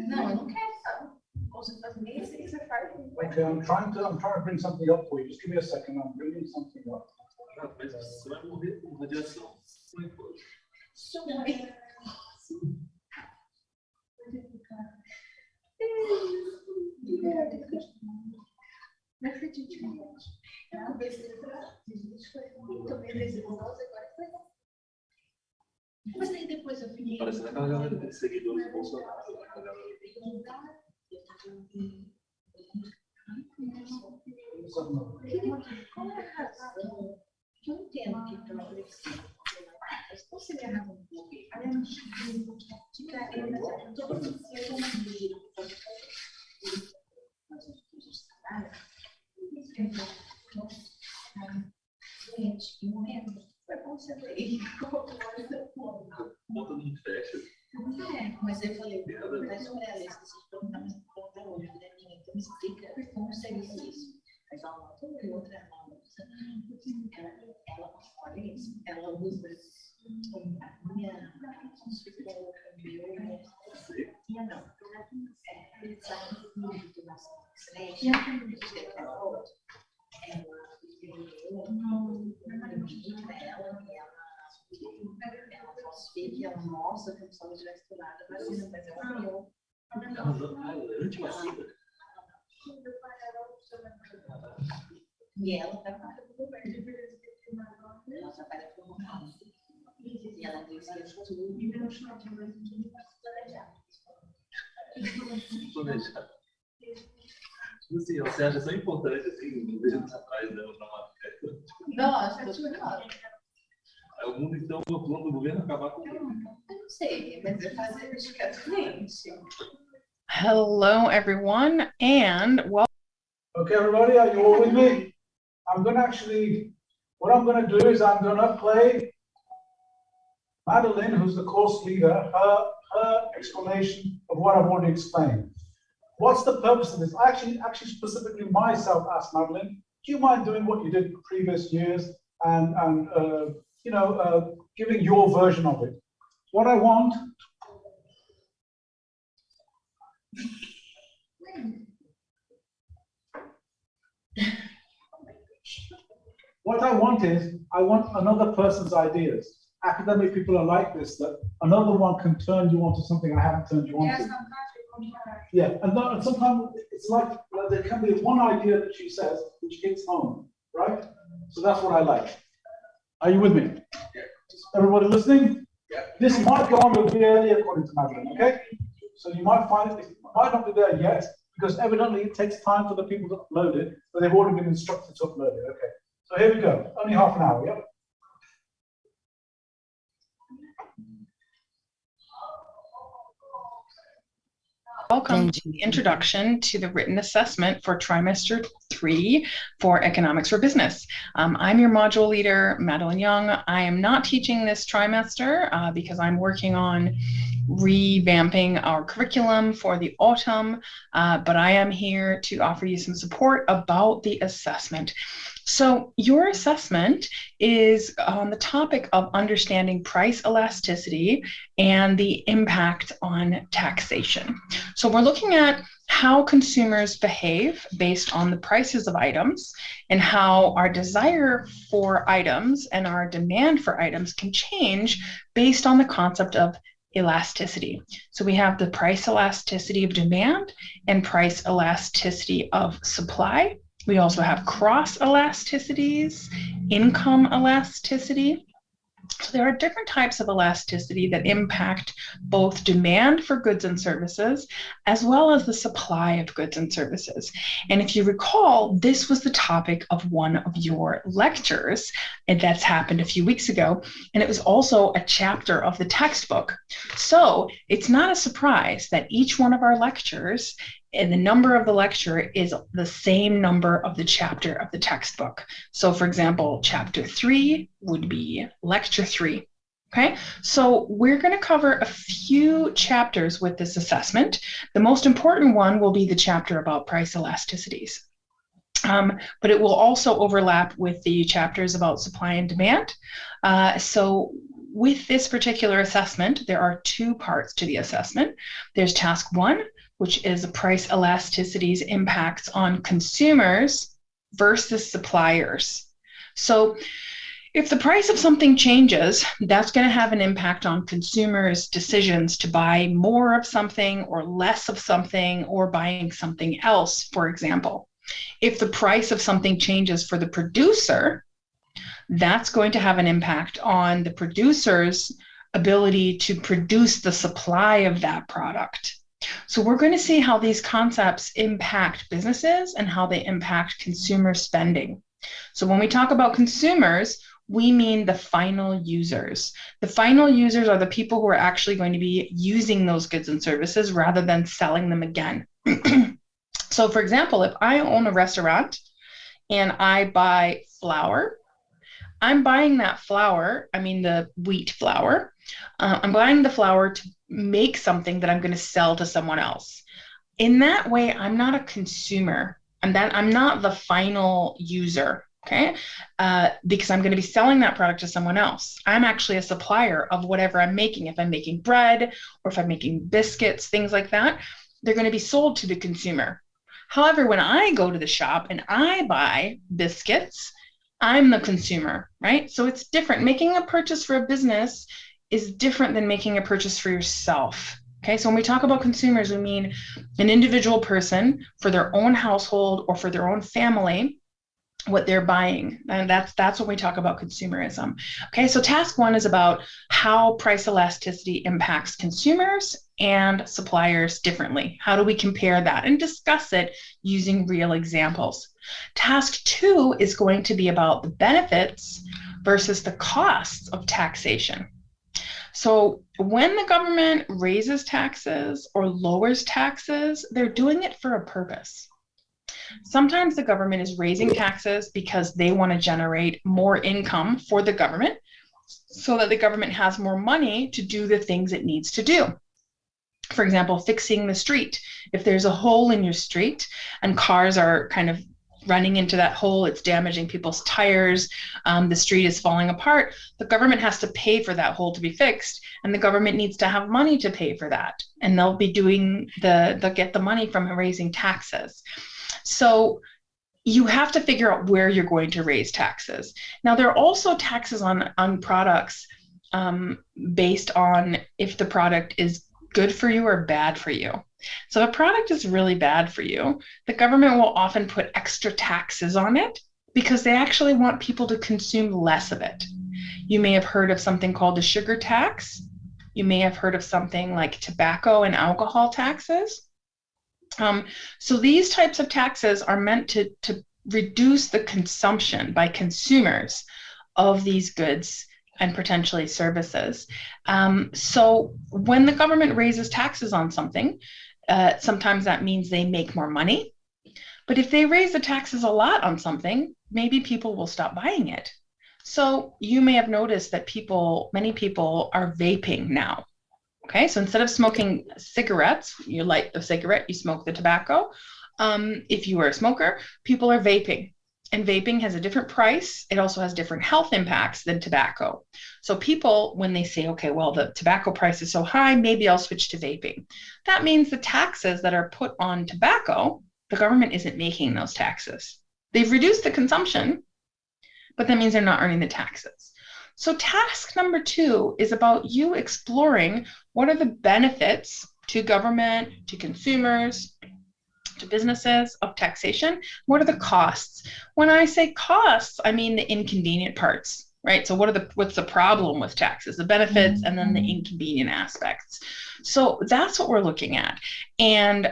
Não, eu não quero. Você faz nem sei que você faz. Okay, I'm trying to bring something up for you. Just give me a second. I'm bringing something up. Mas você vai morrer com radiação. Não acredito. Eu comecei a tomei agora foi. Mas aí depois eu fiquei. Parecendo aquela galera de seguidores do Bolsonaro. Qual é a razão? Eu entendo que para mas qual seria a razão? Foi bom você ver. Conta não fecha. Mas eu falei, mas não é essa pergunta, mas conta hoje, né, minha? Então me explica como seria isso. Mas uma moto e outra moça, ela olha isso, ela usa a minha psicóloga, minha não, ele sabe muito das coisas, né? Ela falsifica e ela mostra como se ela tivesse tomado a vacina, mas ela criou. Antivacina. E ela trabalha com o governo. Ela trabalha com o governo. E ela disse que é tudo Planejado. Assim, você acha tão importante assim, deixando atrás dela para uma. Nossa, eu juro. O mundo, então, o plano do governo acabar com. Eu não sei, mas eu faço discretamente. Hello, everyone, and welcome. Okay, everybody, are you all with me? What I'm going to do is I'm going to play Madeline, who's the course leader, her explanation of what I've already explained. What's the purpose of this? Actually, specifically myself asked Madeline, do you mind doing what you did previous years and giving your version of it? What I want is, I want another person's ideas. Academic people are like this, that another one can turn you onto something I haven't turned you onto. Yeah, and sometimes it's like there can be one idea that she says which hits home, right? So that's what I like. Are you with me? Yeah. Everybody listening? Yeah. This might go on with BLE according to Madeline, okay? So you might find it might not be there yet, because evidently it takes time for the people to upload it, but they've already been instructed to upload it, okay? So here we go, only half an hour, yeah? Welcome to the introduction to the written assessment for trimester 3 for economics for business. I'm your module leader, Madeline Young. I am not teaching this trimester because I'm working on revamping our curriculum for the autumn, but I am here to offer you some support about the assessment. So your assessment is on the topic of understanding price elasticity and the impact on taxation. So we're looking at how consumers behave based on the prices of items and how our desire for items and our demand for items can change based on the concept of elasticity. So we have the price elasticity of demand and price elasticity of supply. We also have cross elasticities, income elasticity. So there are different types of elasticity that impact both demand for goods and services, as well as the supply of goods and services. And if you recall, this was the topic of one of your lectures, and that's happened a few weeks ago. And it was also a chapter of the textbook. So it's not a surprise that each one of our lectures and the number of the lecture is the same number of the chapter of the textbook. So for example, chapter 3 would be lecture 3. Okay, so we're going to cover a few chapters with this assessment. The most important one will be the chapter about price elasticities. But it will also overlap with the chapters about supply and demand. So with this particular assessment, there are two parts to the assessment. There's task 1, which is price elasticities impacts on consumers versus suppliers. So if the price of something changes, that's going to have an impact on consumers' decisions to buy more of something or less of something or buying something else, for example. If the price of something changes for the producer, that's going to have an impact on the producer's ability to produce the supply of that product. So we're going to see how these concepts impact businesses and how they impact consumer spending. So when we talk about consumers, we mean the final users. The final users are the people who are actually going to be using those goods and services rather than selling them again. So for example, if I own a restaurant and I buy flour, I'm buying that flour, I mean the wheat flour, I'm buying the flour to make something that I'm going to sell to someone else. In that way, I'm not a consumer. I'm not the final user. Okay, because I'm going to be selling that product to someone else. I'm actually a supplier of whatever I'm making. If I'm making bread or if I'm making biscuits, things like that, they're going to be sold to the consumer. However, when I go to the shop and I buy biscuits, I'm the consumer, right? So it's different. Making a purchase for a business is different than making a purchase for yourself. Okay, so when we talk about consumers, we mean an individual person for their own household or for their own family, what they're buying. And that's when we talk about consumerism. Okay, so task 1 is about how price elasticity impacts consumers and suppliers differently. How do we compare that and discuss it using real examples? Task 2 is going to be about the benefits versus the costs of taxation. So when the government raises taxes or lowers taxes, they're doing it for a purpose. Sometimes the government is raising taxes because they want to generate more income for the government so that the government has more money to do the things it needs to do. For example, fixing the street. If there's a hole in your street and cars are kind of running into that hole, it's damaging people's tires, the street is falling apart, the government has to pay for that hole to be fixed, and the government needs to have money to pay for that. And they'll get the money from raising taxes. So you have to figure out where you're going to raise taxes. Now, there are also taxes on products based on if the product is good for you or bad for you. So if a product is really bad for you, the government will often put extra taxes on it because they actually want people to consume less of it. You may have heard of something called the sugar tax. You may have heard of something like tobacco and alcohol taxes. So these types of taxes are meant to reduce the consumption by consumers of these goods and potentially services. So when the government raises taxes on something, sometimes that means they make more money. But if they raise the taxes a lot on something, maybe people will stop buying it. So you may have noticed that many people are vaping now. Okay, so instead of smoking cigarettes, you light the cigarette, you smoke the tobacco. If you are a smoker, people are vaping. And vaping has a different price. It also has different health impacts than tobacco. So people, when they say, okay, well, the tobacco price is so high, maybe I'll switch to vaping. That means the taxes that are put on tobacco, the government isn't making those taxes. They've reduced the consumption, but that means they're not earning the taxes. So task number 2 is about you exploring what are the benefits to government, to consumers, to businesses of taxation. What are the costs? When I say costs, I mean the inconvenient parts, right? So what's the problem with taxes, the benefits, and then the inconvenient aspects. So that's what we're looking at. And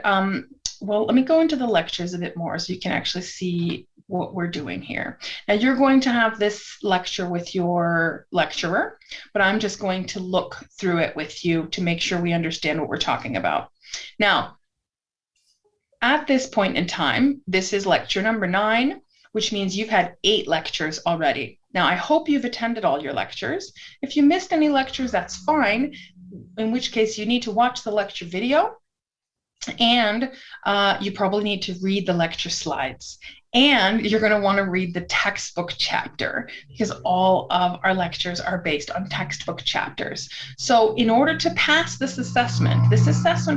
well, let me go into the lectures a bit more so you can actually see what we're doing here. Now you're going to have this lecture with your lecturer, but I'm just going to look through it with you to make sure we understand what we're talking about. Now, at this point in time, this is lecture number 9, which means you've had 8 lectures already. Now, I hope you've attended all your lectures. If you missed any lectures, that's fine, in which case you need to watch the lecture video, and you probably need to read the lecture slides. And you're going to want to read the textbook chapter, because all of our lectures are based on textbook chapters. So in order to pass this assessment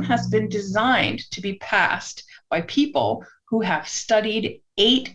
has been designed to be passed by people who have studied 8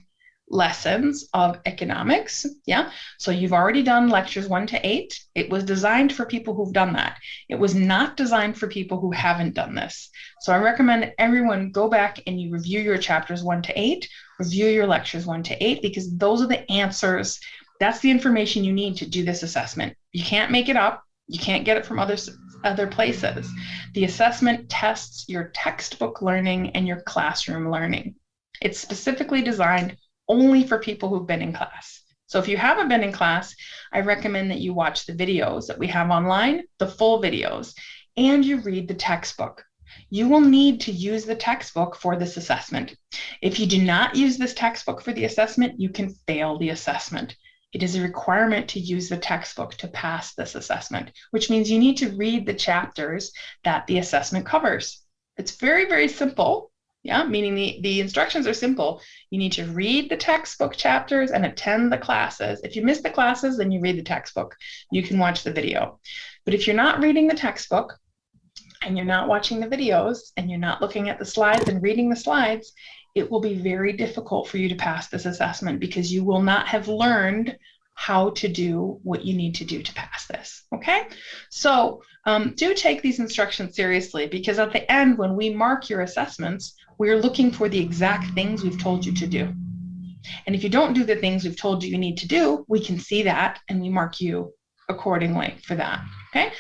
lessons of economics. Yeah. So you've already done lectures 1 to 8. It was designed for people who've done that. It was not designed for people who haven't done this. So I recommend everyone go back and you review your chapters 1 to 8, review your lectures 1 to 8, because those are the answers. That's the information you need to do this assessment. You can't make it up. You can't get it from other places. The assessment tests your textbook learning and your classroom learning. It's specifically designed only for people who've been in class. So if you haven't been in class, I recommend that you watch the videos that we have online, the full videos, and you read the textbook. You will need to use the textbook for this assessment. If you do not use this textbook for the assessment, you can fail the assessment. It is a requirement to use the textbook to pass this assessment, which means you need to read the chapters that the assessment covers. It's very, very simple. Yeah, meaning the instructions are simple. You need to read the textbook chapters and attend the classes. If you miss the classes, then you read the textbook. You can watch the video. But if you're not reading the textbook and you're not watching the videos and you're not looking at the slides and reading the slides, it will be very difficult for you to pass this assessment, because you will not have learned how to do what you need to do to pass this. Okay, so do take these instructions seriously, because at the end, when we mark your assessments, we're looking for the exact things we've told you to do. And if you don't do the things we've told you need to do, we can see that and we mark you accordingly for that. Okay,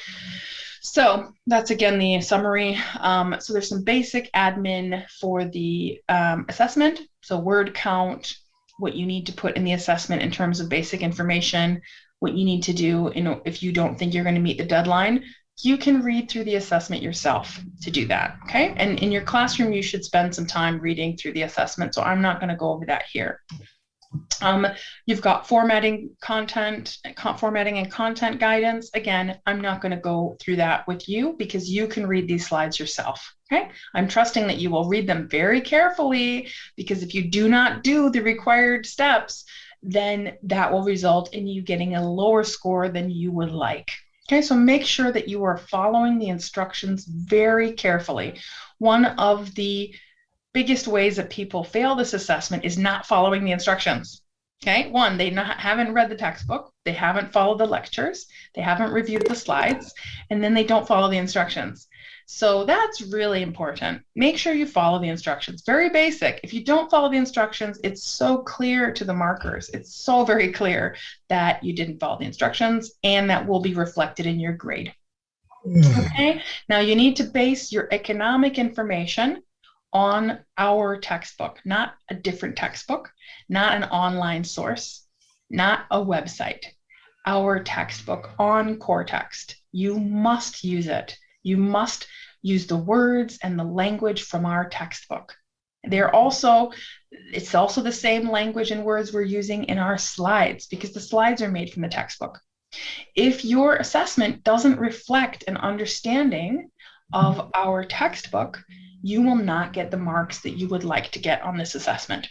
so that's again the summary. So there's some basic admin for the assessment. So word count, what you need to put in the assessment in terms of basic information, what you need to do, if you don't think you're going to meet the deadline, you can read through the assessment yourself to do that, okay? And in your classroom, you should spend some time reading through the assessment, so I'm not going to go over that here. You've got formatting and content guidance. Again, I'm not going to go through that with you, because you can read these slides yourself. Okay, I'm trusting that you will read them very carefully, because if you do not do the required steps, then that will result in you getting a lower score than you would like. Okay, so make sure that you are following the instructions very carefully. One of the biggest ways that people fail this assessment is not following the instructions. Okay, one, they haven't read the textbook, they haven't followed the lectures, they haven't reviewed the slides, and then they don't follow the instructions. So that's really important. Make sure you follow the instructions. Very basic. If you don't follow the instructions, it's so clear to the markers. It's so very clear that you didn't follow the instructions, and that will be reflected in your grade. Okay, now you need to base your economic information on our textbook, not a different textbook, not an online source, not a website. Our textbook on core text. You must use it. You must use the words and the language from our textbook. It's also the same language and words we're using in our slides, because the slides are made from the textbook. If your assessment doesn't reflect an understanding of our textbook, you will not get the marks that you would like to get on this assessment.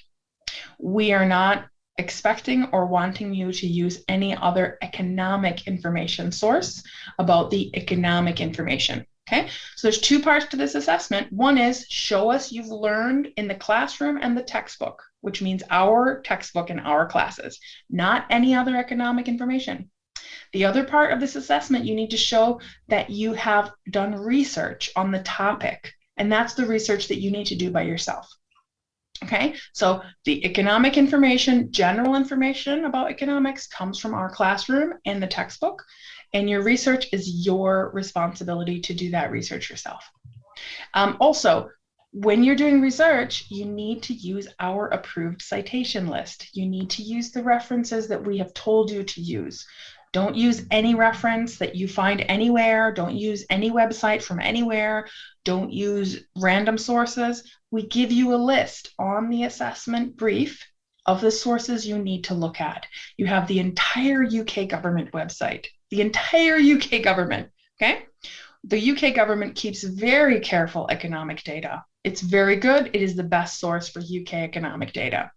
We are not expecting or wanting you to use any other economic information source about the economic information. Okay, so there's 2 parts to this assessment. One is show us you've learned in the classroom and the textbook, which means our textbook and our classes, not any other economic information. The other part of this assessment, you need to show that you have done research on the topic, and that's the research that you need to do by yourself. Okay, so the economic information, general information about economics comes from our classroom and the textbook, and your research is your responsibility to do that research yourself. Also, when you're doing research, you need to use our approved citation list. You need to use the references that we have told you to use. Don't use any reference that you find anywhere. Don't use any website from anywhere. Don't use random sources. We give you a list on the assessment brief of the sources you need to look at. You have the entire UK government website, the entire UK government, okay? The UK government keeps very careful economic data. It's very good. It is the best source for UK economic data.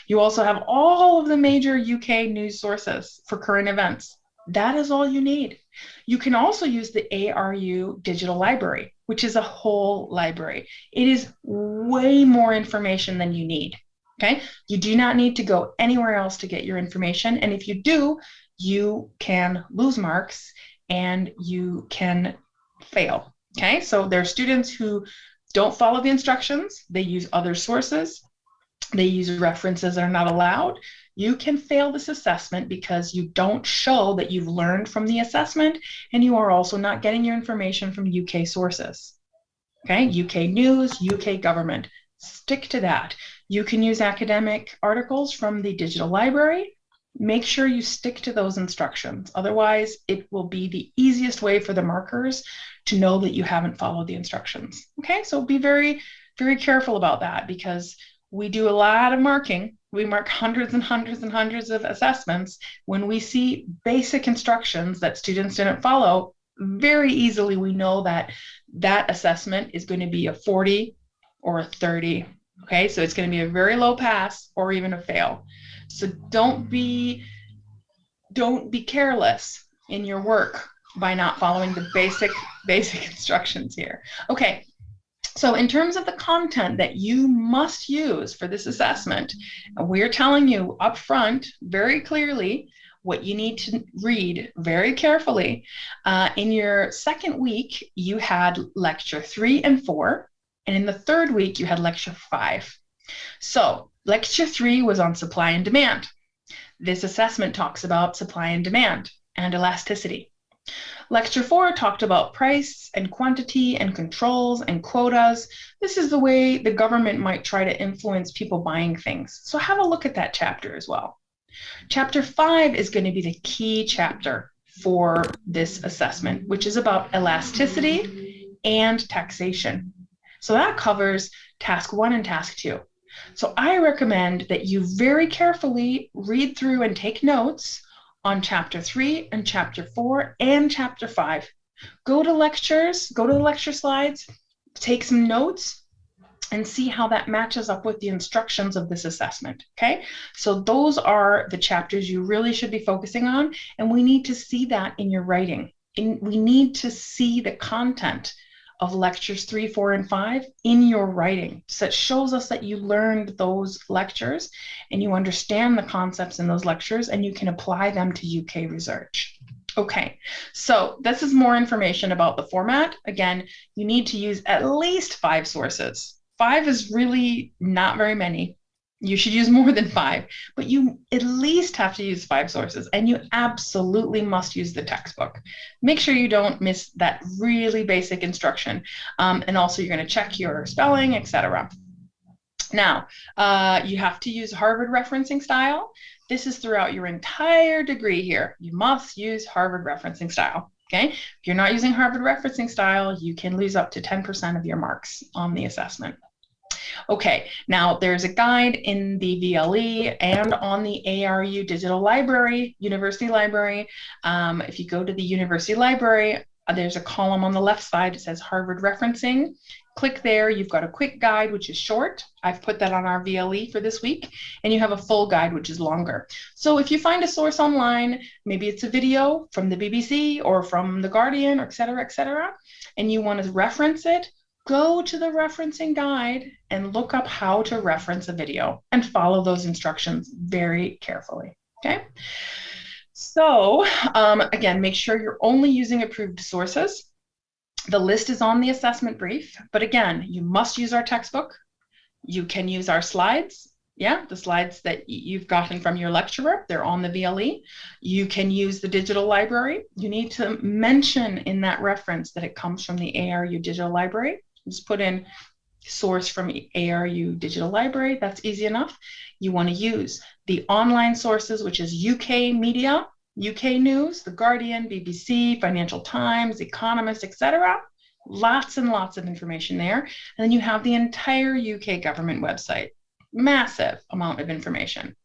You also have all of the major UK news sources for current events. That is all you need. You can also use the ARU Digital Library, which is a whole library. It is way more information than you need, okay? You do not need to go anywhere else to get your information. And if you do, you can lose marks and you can fail, okay? So there are students who don't follow the instructions. They use other sources. They use references that are not allowed. You can fail this assessment because you don't show that you've learned from the assessment, and you are also not getting your information from UK sources. Okay, UK news, UK government. Stick to that. You can use academic articles from the digital library. Make sure you stick to those instructions. Otherwise, it will be the easiest way for the markers to know that you haven't followed the instructions. Okay, so be very, very careful about that, because we do a lot of marking. We mark hundreds and hundreds and hundreds of assessments. When we see basic instructions that students didn't follow, very easily we know that that assessment is going to be a 40 or a 30. Okay, so it's going to be a very low pass or even a fail. So don't be careless in your work by not following the basic instructions here. Okay. So in terms of the content that you must use for this assessment, we're telling you up front very clearly what you need to read very carefully. In your second week, you had lecture 3 and 4, and in the third week, you had lecture 5. So lecture 3 was on supply and demand. This assessment talks about supply and demand and elasticity. Lecture 4 talked about price and quantity and controls and quotas. This is the way the government might try to influence people buying things. So have a look at that chapter as well. Chapter 5 is going to be the key chapter for this assessment, which is about elasticity and taxation. So that covers task 1 and task 2. So I recommend that you very carefully read through and take notes on chapter 3 and chapter 4 and chapter 5. Go to lectures, go to the lecture slides, take some notes, and see how that matches up with the instructions of this assessment, okay? So those are the chapters you really should be focusing on, and we need to see that in your writing. We need to see the content of lectures 3, 4, and 5 in your writing. So it shows us that you learned those lectures and you understand the concepts in those lectures and you can apply them to UK research. Okay, so this is more information about the format. Again, you need to use at least 5 sources. 5 is really not very many. You should use more than 5, but you at least have to use 5 sources, and you absolutely must use the textbook. Make sure you don't miss that really basic instruction. And also you're going to check your spelling, etc. Now, you have to use Harvard referencing style. This is throughout your entire degree here. You must use Harvard referencing style. Okay, if you're not using Harvard referencing style, you can lose up to 10% of your marks on the assessment. Okay, now there's a guide in the VLE and on the ARU Digital Library, University Library. If you go to the University Library, there's a column on the left side. It says Harvard Referencing. Click there. You've got a quick guide, which is short. I've put that on our VLE for this week. And you have a full guide, which is longer. So if you find a source online, maybe it's a video from the BBC or from The Guardian, or et cetera, and you want to reference it, go to the referencing guide and look up how to reference a video and follow those instructions very carefully, okay? So again, make sure you're only using approved sources. The list is on the assessment brief, but again, you must use our textbook. You can use our slides. Yeah, the slides that you've gotten from your lecturer, they're on the VLE. You can use the digital library. You need to mention in that reference that it comes from the ARU Digital Library. Just put in source from ARU Digital Library. That's easy enough. You want to use the online sources, which is UK media, UK news, The Guardian, BBC, Financial Times, Economist, etc. Lots and lots of information there. And then you have the entire UK government website. Massive amount of information.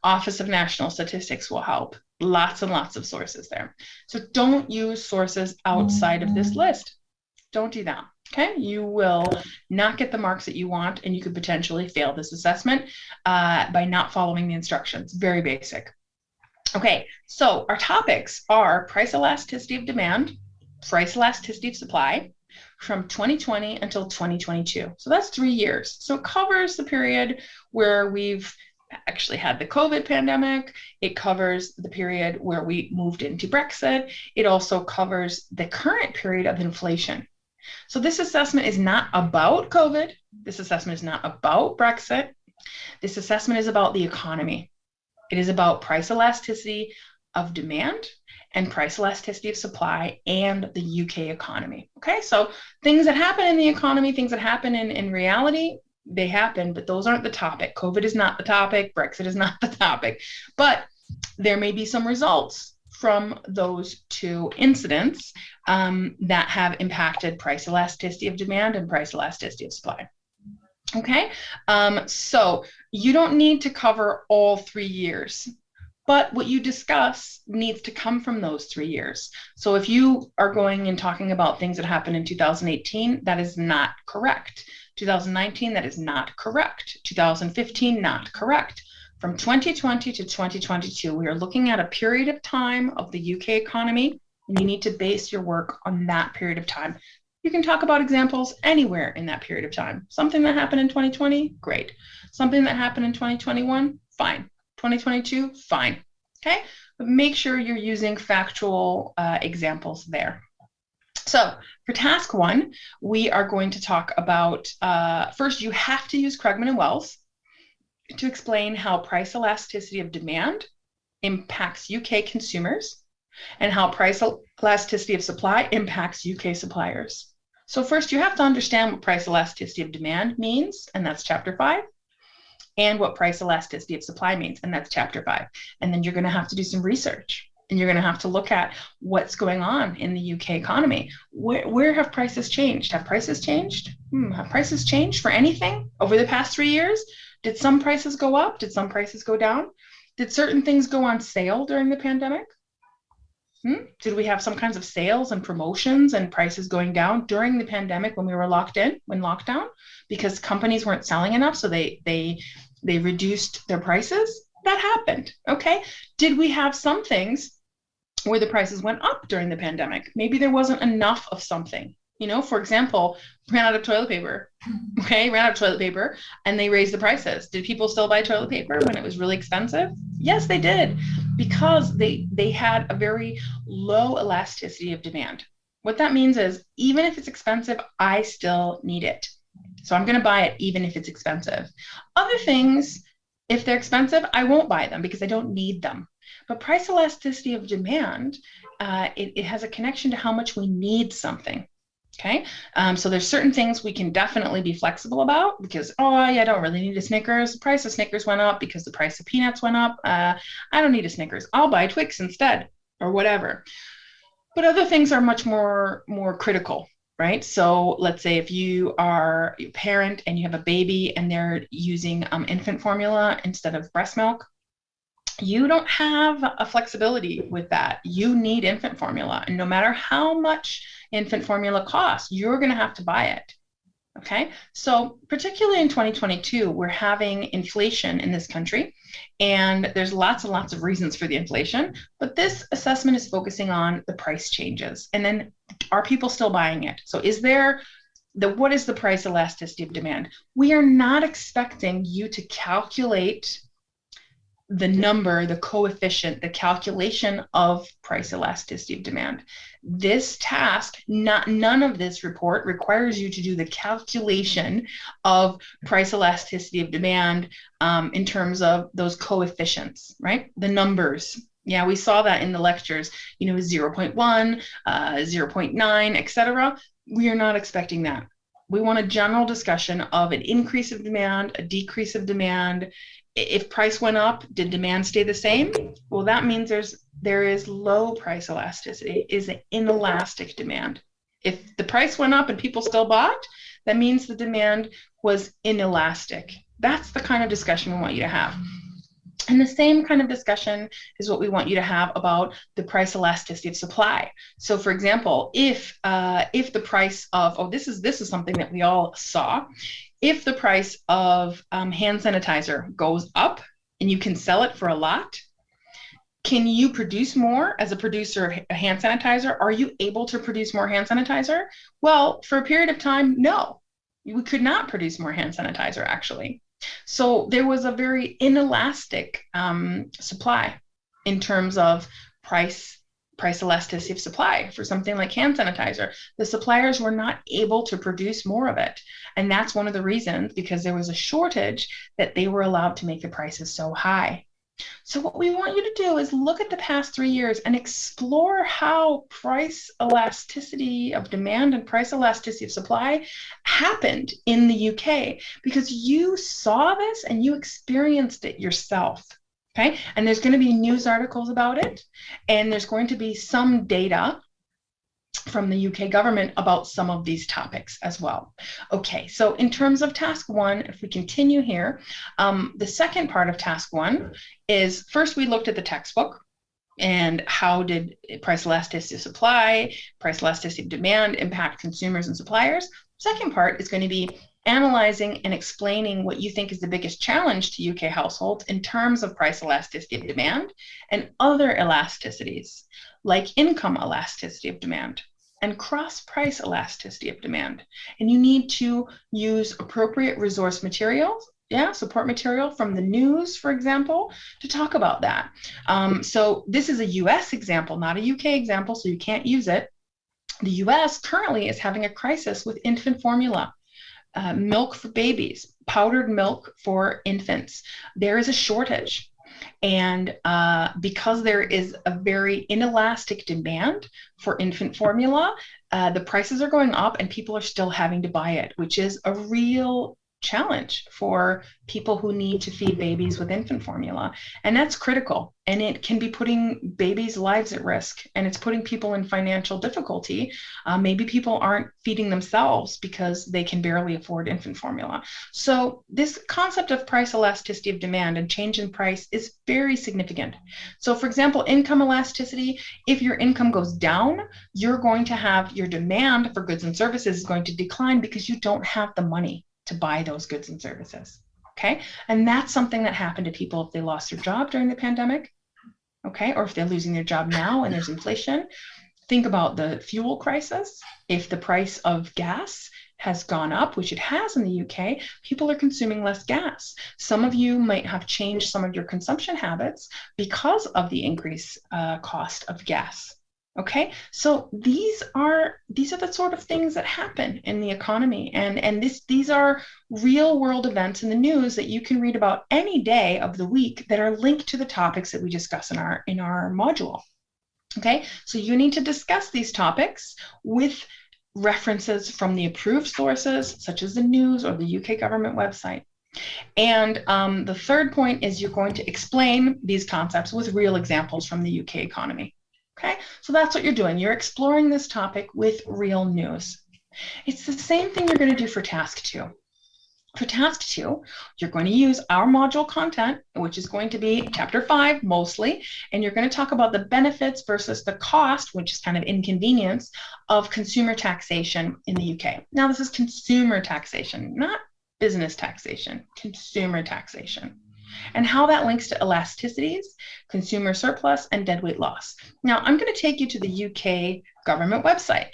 Office of National Statistics will help. Lots and lots of sources there. So don't use sources outside of this list. Don't do that. Okay, you will not get the marks that you want, and you could potentially fail this assessment by not following the instructions. Very basic. Okay, so our topics are price elasticity of demand, price elasticity of supply from 2020 until 2022. So that's 3 years. So it covers the period where we've actually had the COVID pandemic. It covers the period where we moved into Brexit. It also covers the current period of inflation. So this assessment is not about COVID. This assessment is not about Brexit. This assessment is about the economy. It is about price elasticity of demand and price elasticity of supply and the UK economy. Okay, so things that happen in the economy, things that happen in reality, they happen, but those aren't the topic. COVID is not the topic. Brexit is not the topic. But there may be some results from those two incidents that have impacted price elasticity of demand and price elasticity of supply. Okay, so you don't need to cover all 3 years, but what you discuss needs to come from those 3 years. So if you are going and talking about things that happened in 2018, that is not correct. 2019, that is not correct. 2015, not correct. From 2020 to 2022, we are looking at a period of time of the UK economy, and you need to base your work on that period of time. You can talk about examples anywhere in that period of time. Something that happened in 2020, great. Something that happened in 2021, fine. 2022, fine. Okay, but make sure you're using factual examples there. So for task 1, we are going to talk about, first, you have to use Krugman and Wells to explain how price elasticity of demand impacts UK consumers and how price elasticity of supply impacts UK suppliers. So first, you have to understand what price elasticity of demand means, and that's chapter 5, and what price elasticity of supply means, and that's chapter 5. And then you're going to have to do some research, and you're going to have to look at what's going on in the UK economy. Where have prices changed? Have prices changed? Have prices changed for anything over the past 3 years? Did some prices go up? Did some prices go down? Did certain things go on sale during the pandemic? Did we have some kinds of sales and promotions and prices going down during the pandemic when we were lockdown, because companies weren't selling enough, so they reduced their prices? That happened. Okay. Did we have some things where the prices went up during the pandemic? Maybe there wasn't enough of something. You know, for example, ran out of toilet paper. Okay, ran out of toilet paper, and they raised the prices. Did people still buy toilet paper when it was really expensive? Yes, they did, because they had a very low elasticity of demand. What that means is, even if it's expensive, I still need it. So I'm going to buy it even if it's expensive. Other things, if they're expensive, I won't buy them because I don't need them. But price elasticity of demand, it has a connection to how much we need something. Okay, so there's certain things we can definitely be flexible about because, oh, yeah, I don't really need a Snickers. The price of Snickers went up because the price of peanuts went up. I don't need a Snickers. I'll buy Twix instead or whatever. But other things are much more critical, right? So let's say if you are a parent and you have a baby and they're using infant formula instead of breast milk, you don't have a flexibility with that. You need infant formula, and no matter how much infant formula costs, you're going to have to buy it. Okay, so particularly in 2022, we're having inflation in this country, and there's lots and lots of reasons for the inflation, but this assessment is focusing on the price changes, and then are people still buying it? So what is the price elasticity of demand? We are not expecting you to calculate the number, the coefficient, the calculation of price elasticity of demand. This task, none of this report requires you to do the calculation of price elasticity of demand in terms of those coefficients, right? The numbers. Yeah, we saw that in the lectures, 0.1, 0.9, etc. We are not expecting that. We want a general discussion of an increase of demand, a decrease of demand. If price went up, did demand stay the same? Well, that means there is low price elasticity, is an inelastic demand. If the price went up and people still bought, that means the demand was inelastic. That's the kind of discussion we want you to have. And the same kind of discussion is what we want you to have about the price elasticity of supply. So, for example, if the price of this is something that we all saw, if the price of hand sanitizer goes up and you can sell it for a lot, can you produce more as a producer of hand sanitizer? Are you able to produce more hand sanitizer? Well, for a period of time, no, we could not produce more hand sanitizer actually. So there was a very inelastic supply in terms of price elasticity of supply for something like hand sanitizer. The suppliers were not able to produce more of it. And that's one of the reasons, because there was a shortage, that they were allowed to make the prices so high. So what we want you to do is look at the past 3 years and explore how price elasticity of demand and price elasticity of supply happened in the UK, because you saw this and you experienced it yourself. Okay, and there's going to be news articles about it, and there's going to be some data from the UK government about some of these topics as well. Okay, so in terms of task 1, if we continue here, the second part of task 1 is, first we looked at the textbook and how did price elasticity of supply, price elasticity of demand impact consumers and suppliers. Second part is going to be analyzing and explaining what you think is the biggest challenge to UK households in terms of price elasticity of demand and other elasticities, like income elasticity of demand and cross-price elasticity of demand. And you need to use appropriate resource materials, support material from the news, for example, to talk about that. So this is a US example, not a UK example, so you can't use it. The US currently is having a crisis with infant formula. Milk for babies, powdered milk for infants. There is a shortage. And because there is a very inelastic demand for infant formula, the prices are going up and people are still having to buy it, which is a real challenge for people who need to feed babies with infant formula. And that's critical. And it can be putting babies' lives at risk, and it's putting people in financial difficulty. Maybe people aren't feeding themselves because they can barely afford infant formula. So this concept of price elasticity of demand and change in price is very significant. So for example, income elasticity, if your income goes down, you're going to have your demand for goods and services is going to decline because you don't have the money to buy those goods and services. Okay, and that's something that happened to people if they lost their job during the pandemic, okay, or if they're losing their job now and there's inflation. Think about the fuel crisis. If the price of gas has gone up, which it has in the UK, people are consuming less gas. Some of you might have changed some of your consumption habits because of the increased cost of gas. Okay, so these are the sort of things that happen in the economy, and these are real world events in the news that you can read about any day of the week that are linked to the topics that we discuss in our module. Okay, so you need to discuss these topics with references from the approved sources, such as the news or the UK government website. And the third point is you're going to explain these concepts with real examples from the UK economy. Okay, so that's what you're doing. You're exploring this topic with real news. It's the same thing you're going to do for task 2. For task 2, you're going to use our module content, which is going to be chapter 5 mostly, and you're going to talk about the benefits versus the cost, which is kind of inconvenience, of consumer taxation in the UK. Now, this is consumer taxation, not business taxation, consumer taxation, and how that links to elasticities, consumer surplus, and deadweight loss. Now, I'm going to take you to the UK government website.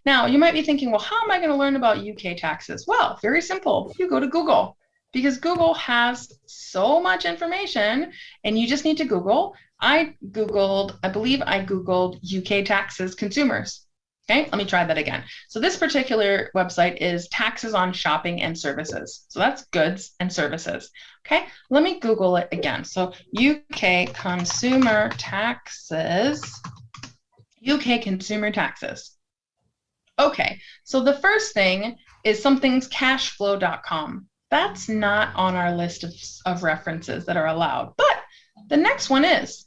Now, you might be thinking, well, how am I going to learn about UK taxes? Well, very simple. You go to Google, because Google has so much information, and you just need to Google. I believe I Googled UK taxes consumers. Okay, let me try that again. So this particular website is taxes on shopping and services. So that's goods and services. Okay, let me Google it again. So UK consumer taxes, UK consumer taxes. Okay, so the first thing is something's cashflow.com. That's not on our list of references that are allowed, but the next one is.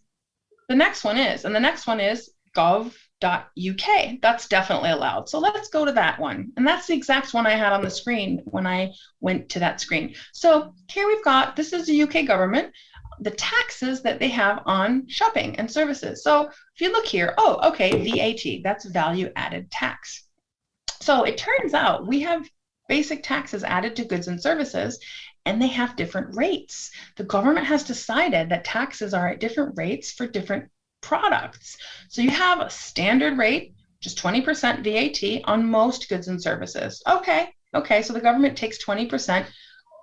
And the next one is gov.uk. That's definitely allowed. So let's go to that one. And that's the exact one I had on the screen when I went to that screen. So here we've got, this is the UK government. the taxes that they have on shopping and services. So if you look here, oh, okay, VAT, that's value added tax. So it turns out we have basic taxes added to goods and services, and they have different rates. The government has decided that taxes are at different rates for different products. So you have a standard rate, just 20% VAT on most goods and services. Okay, so the government takes 20%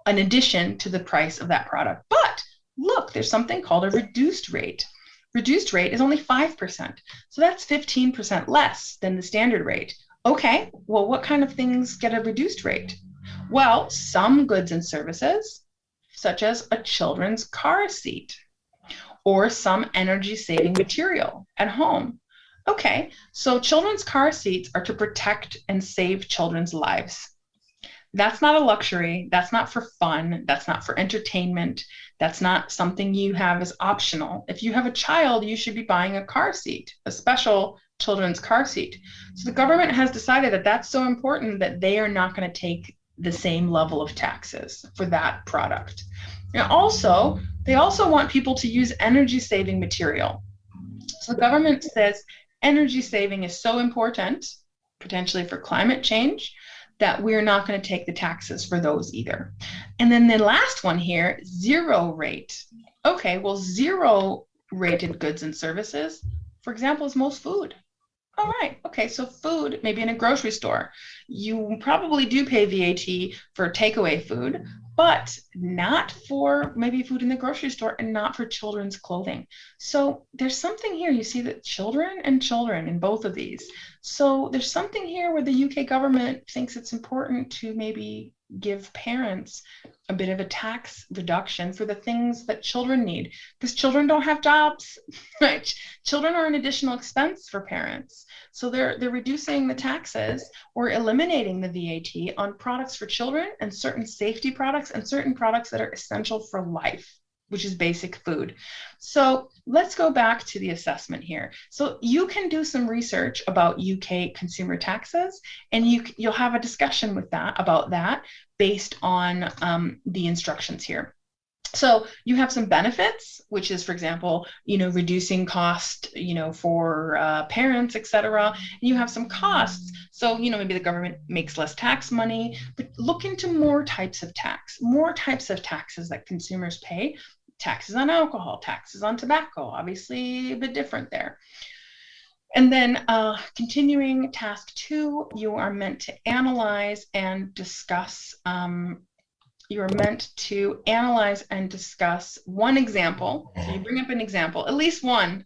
in addition to the price of that product. But look, there's something called a reduced rate. Reduced rate is only 5%. So that's 15% less than the standard rate. Okay, well, what kind of things get a reduced rate? Well, some goods and services, such as a children's car seat or some energy saving material at home. Okay, so children's car seats are to protect and save children's lives. That's not a luxury. That's not for fun. That's not for entertainment. That's not something you have as optional. If you have a child, you should be buying a car seat, a special children's car seat. So the government has decided that that's so important that they are not going to take the same level of taxes for that product. And also, they also want people to use energy saving material. So the government says energy saving is so important, potentially for climate change, that we're not going to take the taxes for those either. And then the last one here, zero rate. Okay, well, zero rated goods and services, for example, is most food. All right, okay, so food, maybe in a grocery store, you probably do pay VAT for takeaway food, but not for maybe food in the grocery store and not for children's clothing. So there's something here, you see that children in both of these. So there's something here where the UK government thinks it's important to maybe give parents a bit of a tax reduction for the things that children need, because children don't have jobs, right? Children are an additional expense for parents. So they're reducing the taxes or eliminating the VAT on products for children and certain safety products and certain products that are essential for life, which is basic food. So let's go back to the assessment here. So you can do some research about UK consumer taxes, and you'll have a discussion with about that based on the instructions here. So you have some benefits, which is, for example, reducing cost, for parents, etc. You have some costs. So, maybe the government makes less tax money, but look into more types of taxes that consumers pay. Taxes on alcohol, taxes on tobacco, obviously a bit different there. And then continuing task 2, you are meant to analyze and discuss one example. So you bring up an example, at least one,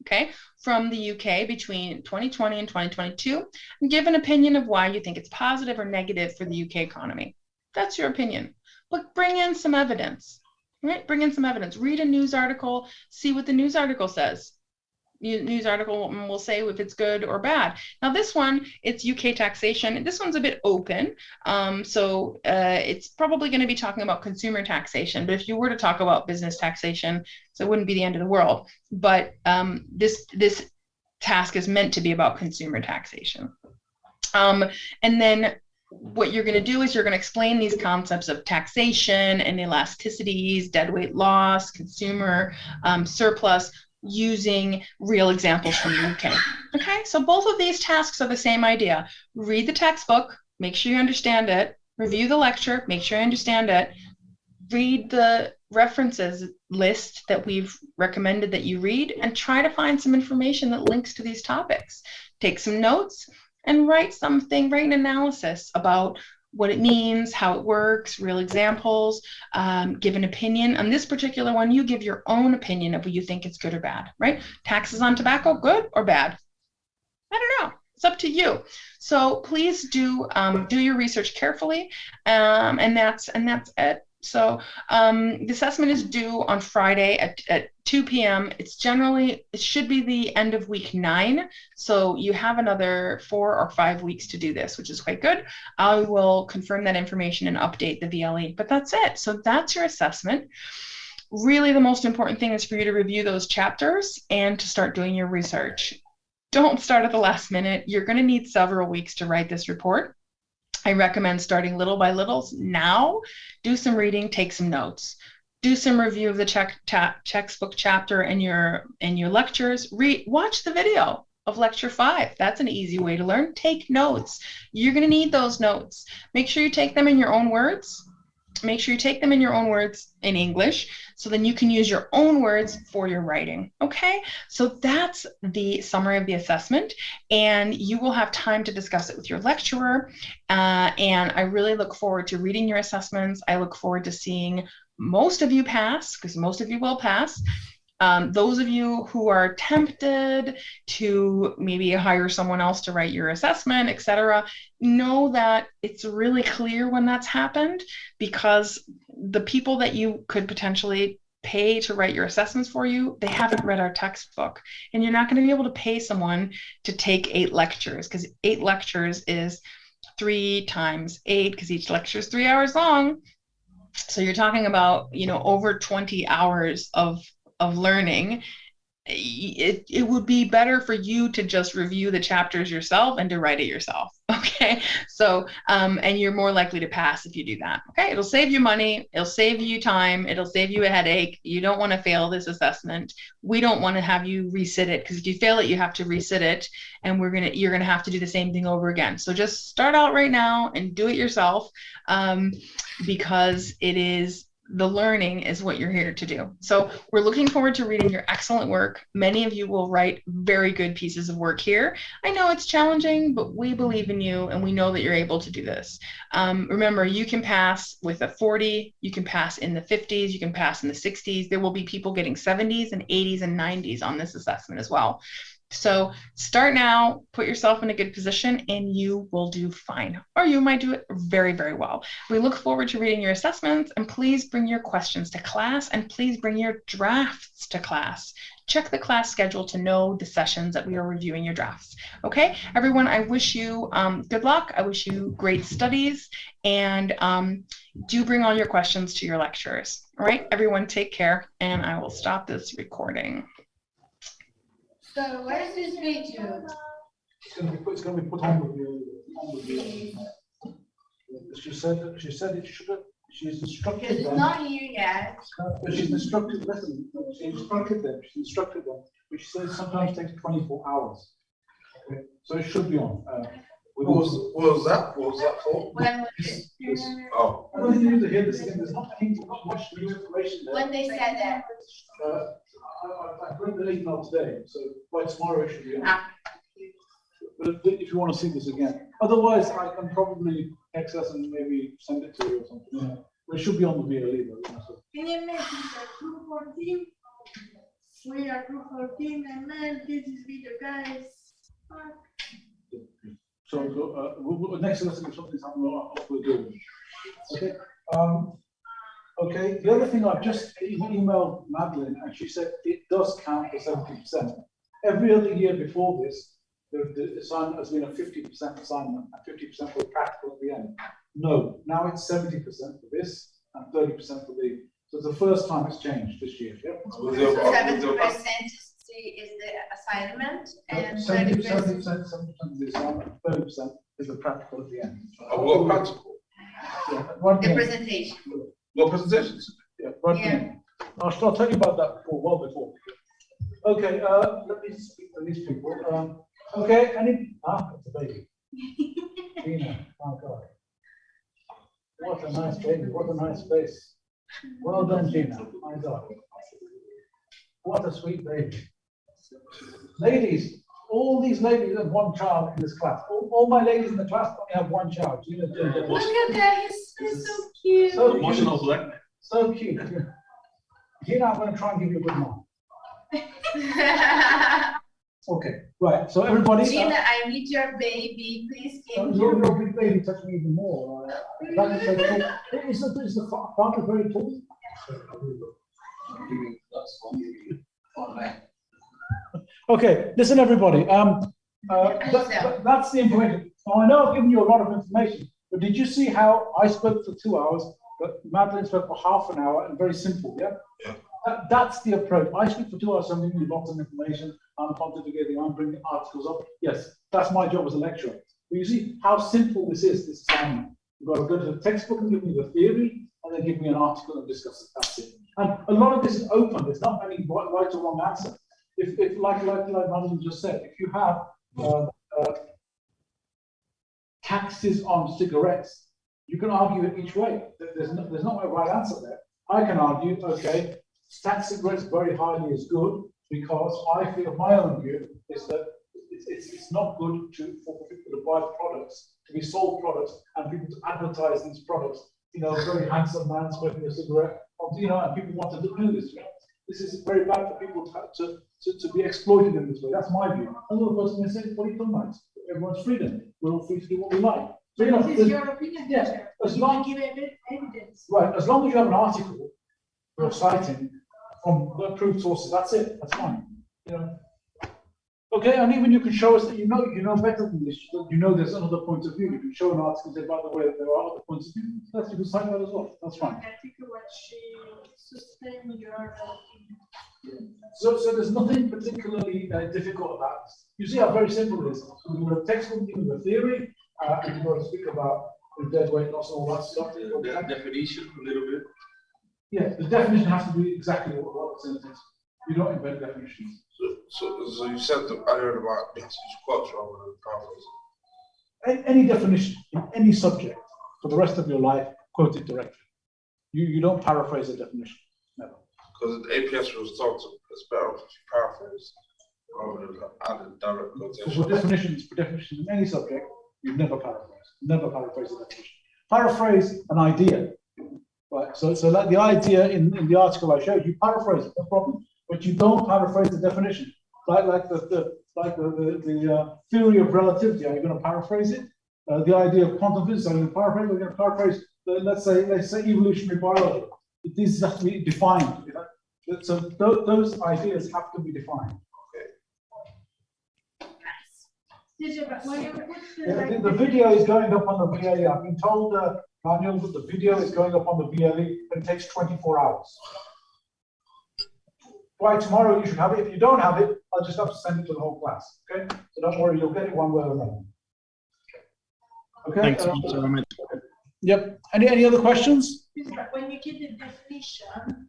okay, from the UK between 2020 and 2022, and give an opinion of why you think it's positive or negative for the UK economy. That's your opinion. But bring in some evidence, right? Bring in some evidence. Read a news article, see what the news article says. News article will say if it's good or bad. Now this one, it's UK taxation. This one's a bit open. So it's probably going to be talking about consumer taxation. But if you were to talk about business taxation, so it wouldn't be the end of the world. But this task is meant to be about consumer taxation. And then what you're going to do is you're going to explain these concepts of taxation and elasticities, deadweight loss, consumer surplus, using real examples from the UK. Okay, so both of these tasks are the same idea. Read the textbook, make sure you understand it. Review the lecture, make sure you understand it. Read the references list that we've recommended that you read, and try to find some information that links to these topics. Take some notes and write an analysis about what it means, how it works, real examples, give an opinion. On this particular one, you give your own opinion of what you think is good or bad, right? Taxes on tobacco, good or bad? I don't know. It's up to you. So please do your research carefully, and that's it. So the assessment is due on Friday at 2 p.m. It should be the end of week 9. So you have another 4 or 5 weeks to do this, which is quite good. I will confirm that information and update the VLE, but that's it. So that's your assessment. Really, the most important thing is for you to review those chapters and to start doing your research. Don't start at the last minute. You're going to need several weeks to write this report. I recommend starting little by little now. Do some reading, take some notes. do some review of the textbook chapter in your lectures. Watch the video of lecture 5. That's an easy way to learn. Take notes. You're going to need those notes. Make sure you take them in your own words. Make sure you take them in your own words in English, so then you can use your own words for your writing. Okay, so that's the summary of the assessment, and you will have time to discuss it with your lecturer. And I really look forward to reading your assessments. I look forward to seeing most of you pass, because most of you will pass. Those of you who are tempted to maybe hire someone else to write your assessment, etc., know that it's really clear when that's happened, because the people that you could potentially pay to write your assessments for you, they haven't read our textbook. And you're not going to be able to pay someone to take 8 lectures, because 8 lectures is 3 times 8, because each lecture is 3 hours long. So you're talking about, over 20 hours of learning. It would be better for you to just review the chapters yourself and to write it yourself. Okay, so and you're more likely to pass if you do that. Okay, it'll save you money, it'll save you time, it'll save you a headache. You don't want to fail this assessment. We don't want to have you resit it, because if you fail it, you have to resit it, and you're gonna have to do the same thing over again. So just start out right now and do it yourself, because the learning is what you're here to do. So we're looking forward to reading your excellent work. Many of you will write very good pieces of work here. I know it's challenging, but we believe in you, and we know that you're able to do this. Remember, you can pass with a 40, you can pass in the 50s, you can pass in the 60s. There will be people getting 70s and 80s and 90s on this assessment as well. So start now, put yourself in a good position, and you will do fine, or you might do it very, very well. We look forward to reading your assessments, and please bring your questions to class, and please bring your drafts to class. Check the class schedule to know the sessions that we are reviewing your drafts. Okay, everyone, I wish you good luck. I wish you great studies, and do bring all your questions to your lecturers. All right, everyone, take care, and I will stop this recording. So what is this video? It's going to be put on the video. She said it should have. She's instructed Because it's them. not here yet. But she's instructed. Listen, she instructed them. She instructed them, which says sometimes takes 24 hours. Okay. So it should be on. What was that for? When was it? Oh. I don't need to hear this again. There's not much new information there. When they said that. I've read the email today, so by tomorrow it should be on. But if you want to see this again, otherwise I can probably access and maybe send it to you or something. Yeah. But it should be on the VLE though. So. Can you make it group 14? We are group 14, and then this is video, guys. So next lesson if something's happening, we'll do. Okay. Okay, the other thing I've just emailed Madeline, and she said it does count for 70%. Every other year before this, the assignment has been a 50% assignment and 50% for practical at the end. No, now it's 70% for this and 30% for the. So it's the first time it's changed this year. Yep. So 70% is the assignment, and 30% is the assignment, 30% is the practical at the end. Oh, what practical? Yeah, the presentation. What presentations? Yeah, right. Yeah. I'll tell you about that well before. Okay, let me speak to these people. Okay, it's a baby. Gina, oh God. What a nice baby, what a nice face. Well done, Gina, my God. What a sweet baby. Ladies, all these ladies have one child in this class. All my ladies in the class only have one child. Gina, Look at that, he's so cute. So Emotional blackmail. So cute. Gina, I'm going to try and give you a good mom. Okay, right. So everybody. Gina, I need your baby. Please give me. Your big baby touched me even more. Is the father very tall? Okay, listen, everybody. That's the information. Now, I know I've given you a lot of information, but did you see how I spoke for 2 hours, but Madeline spoke for half an hour, and very simple, yeah? Yeah. That's the approach. I speak for 2 hours, so I'm giving you lots of information. I'm pontificating, I'm bringing articles up. Yes, that's my job as a lecturer. But you see how simple this is, this assignment. You've got to go to the textbook and give me the theory, and then give me an article and discuss it. That's it. And a lot of this is open. There's not any right or wrong answer. If like Madeline just said, if you have taxes on cigarettes, you can argue it each way. There's not a right answer there. I can argue, okay, tax cigarettes very highly is good because I feel my own view is that it's not good for people to buy products, to be sold products, and people to advertise these products. You know, a very handsome man smoking a cigarette, you know, and people want to do this. You know? This is very bad for people to be exploited in this way. That's my view. Another person may say, what are you talking about? Everyone's freedom. We're all free to do what we like. So, you know, This is your opinion, yeah, teacher. as You long- give evidence. right, as long as you have an article you're citing from the approved sources, that's it. That's fine. You know. Okay, and even you can show us that you know better than this. You know there's another point of view. You can show an article and say, by the way, there are other points of view. That's you can cite that as well. That's fine. I think what she sustained your opinion. So there's nothing particularly difficult about this. You see how very simple it is. You've got a textbook, you've got a theory, and you've got to speak about the dead weight loss and all that stuff. The definition a little bit. Yeah, the definition has to be exactly what's in it. You don't invent definitions. So you said that I heard about mixed use quotes rather than paraphrasing. Any definition in any subject for the rest of your life, quote it directly. You don't paraphrase a definition. Never. Because the APS was taught to it's better if you paraphrase rather than add a direct quotation. For definitions in any subject, you've never paraphrase. Never paraphrase a definition. Paraphrase an idea. Right. So like the idea in the article I showed, you paraphrase it, no problem. But you don't paraphrase the definition. Like the theory of relativity, are you going to paraphrase it? The idea of quantum physics, are you going to paraphrase? We're going to paraphrase. Let's say evolutionary biology. These have to be defined. So those ideas have to be defined. Teacher, but when you put The video is going up on the VLE. I've been told, Daniel, that the video is going up on the VLE, and it takes 24 hours. By tomorrow you should have it. If you don't have it, I'll just have to send it to the whole class. Okay? So don't worry, you'll get it one way or another. Okay? Thanks, Mr. Ahmed. Yep. Any other questions? teacher, when you give the definition,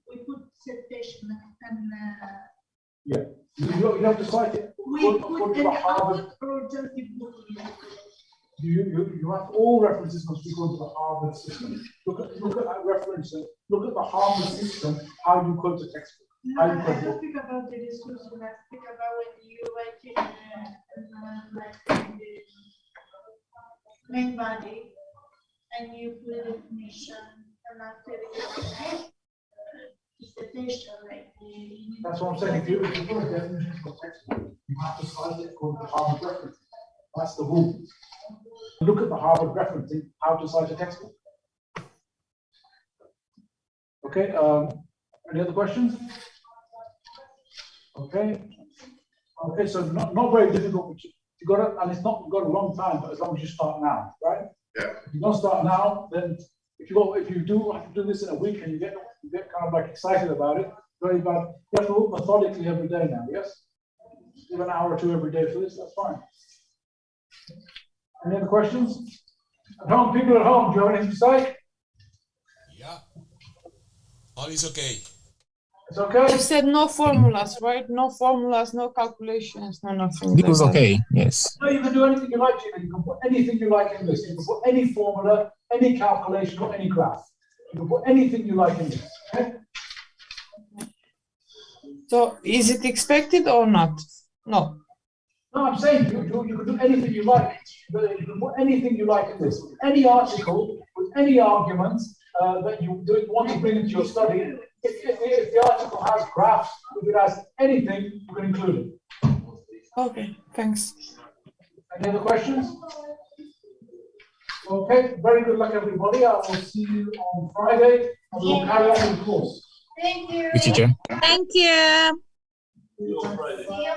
we put citation and Yeah. You have to cite it. we According put to an the Harvard, output or just the book. you have all references must be going to the Harvard system. Look at that reference. Look at the Harvard system. How you quote a textbook. No, I don't speak about the discussion. I speak about when you like in the main body and you put a definition and after the citation, like That's what I'm saying. If you put a definition for textbook, you have to cite it according to Harvard reference. That's the rule. Look at the Harvard referencing how to cite a textbook. Okay. Any other questions? Okay. Okay. So not very difficult. But you got it, and it's not got a long time. But as long as you start now, right? Yeah. If you don't start now, then if you do have to do this in a week and you get kind of like excited about it, very bad. You have to look methodically every day now. Yes. Give an hour or two every day for this. That's fine. Any other questions? At home, people at home, do you have anything to say? Yeah. All is okay. It's okay? You said no formulas, right? No formulas, no calculations, no nothing. It was like that. okay, yes. No, you can do anything you like, Gina. You can put anything you like in this. You can put any formula, any calculation, or any graph. You can put anything you like in this. Okay? So is it expected or not? No. No, I'm saying you can do anything you like. You can put anything you like in this. Any article with any arguments that you want to bring into your study. If the article has graphs, if it has anything, you can include it. Okay, thanks. Any other questions? Okay, very good luck, everybody. I will see you on Friday, and we'll carry on with the course. Thank you. Teacher. Thank you. See you on Friday. See you.